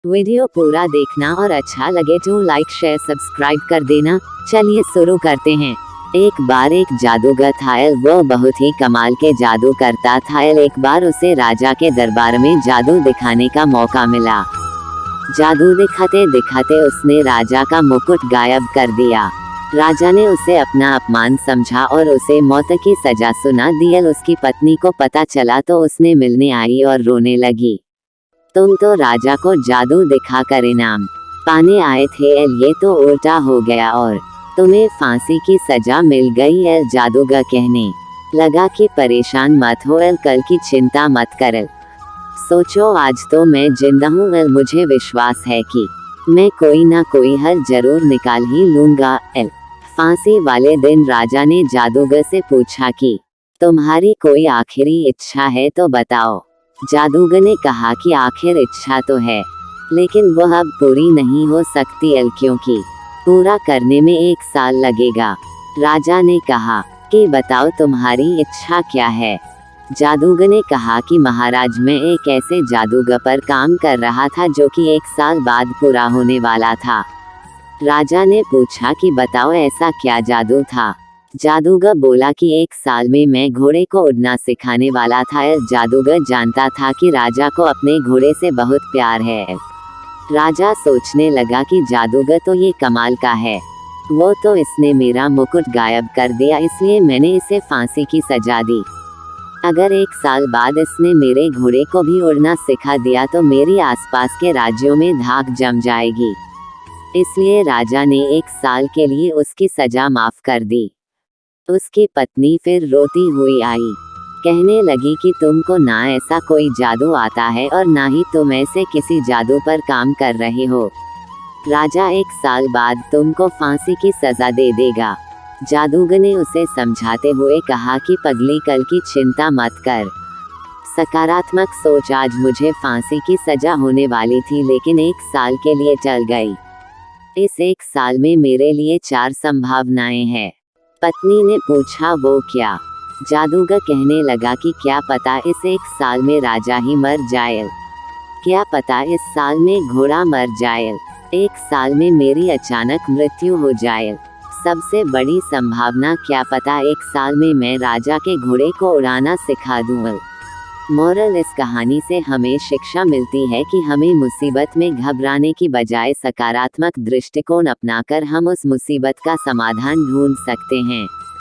Video पूरा देखना और अच्छा लगे तो लाइक शेयर सब्सक्राइब कर देना। चलिए शुरू करते हैं। एक बार एक जादूगर था। वो बहुत ही कमाल के जादू करता था। एक बार उसे राजा के दरबार में जादू दिखाने का मौका मिला। जादू दिखाते दिखाते उसने राजा का मुकुट गायब कर दिया। राजा ने उसे अपना अपमान समझा और उसे मौत की सजा सुना दी। उसकी पत्नी को पता चला तो उसने मिलने आई और रोने लगी। तुम तो राजा को जादू दिखाकर इनाम पाने आए थे, ये तो उल्टा हो गया और तुम्हें फांसी की सजा मिल गई। जादूगर कहने लगा कि परेशान मत हो, कल की चिंता मत कर। सोचो आज तो मैं जिंदा हूँ। मुझे विश्वास है कि मैं कोई ना कोई हल जरूर निकाल ही लूंगा। फांसी वाले दिन राजा ने जादूगर से पूछा कि तुम्हारी कोई आखिरी इच्छा है तो बताओ। जादूगर ने कहा कि आखिर इच्छा तो है, लेकिन वह अब पूरी नहीं हो सकती क्योंकि पूरा करने में 1 साल लगेगा। राजा ने कहा कि बताओ तुम्हारी इच्छा क्या है। जादूगर ने कहा कि महाराज मैं एक ऐसे जादूगर पर काम कर रहा था जो कि 1 साल बाद पूरा होने वाला था। राजा ने पूछा कि बताओ ऐसा क्या जादू था। जादूगर बोला कि 1 साल में मैं घोड़े को उड़ना सिखाने वाला था। जादूगर जानता था कि राजा को अपने घोड़े से बहुत प्यार है। राजा सोचने लगा कि जादूगर तो ये कमाल का है। वो तो इसने मेरा मुकुट गायब कर दिया, इसलिए मैंने इसे फांसी की सजा दी। अगर 1 साल बाद इसने मेरे घोड़े को भी उड़ना सिखा दिया तो मेरी आसपास के राज्यों में धाक जम जाएगी। इसलिए राजा ने 1 साल के लिए उसकी सजा माफ कर दी। उसकी पत्नी फिर रोती हुई आई, कहने लगी कि तुमको ना ऐसा कोई जादू आता है और ना ही तुम ऐसे किसी जादू पर काम कर रहे हो। राजा 1 साल बाद तुमको फांसी की सजा दे देगा। जादूगर ने उसे समझाते हुए कहा कि पगली कल की चिंता मत कर। सकारात्मक सोच, आज मुझे फांसी की सजा होने वाली थी लेकिन 1 साल के लिए टल गई। इस 1 साल में मेरे लिए 4 संभावनाएं हैं। पत्नी ने पूछा वो क्या। जादूगर कहने लगा कि क्या पता इस 1 साल में राजा ही मर जाए, क्या पता इस साल में घोड़ा मर जाए, 1 साल में मेरी अचानक मृत्यु हो जाए, सबसे बड़ी संभावना क्या पता 1 साल में मैं राजा के घोड़े को उड़ाना सिखा दूँ। मोरल, इस कहानी से हमें शिक्षा मिलती है कि हमें मुसीबत में घबराने की बजाय सकारात्मक दृष्टिकोण अपनाकर हम उस मुसीबत का समाधान ढूंढ सकते हैं।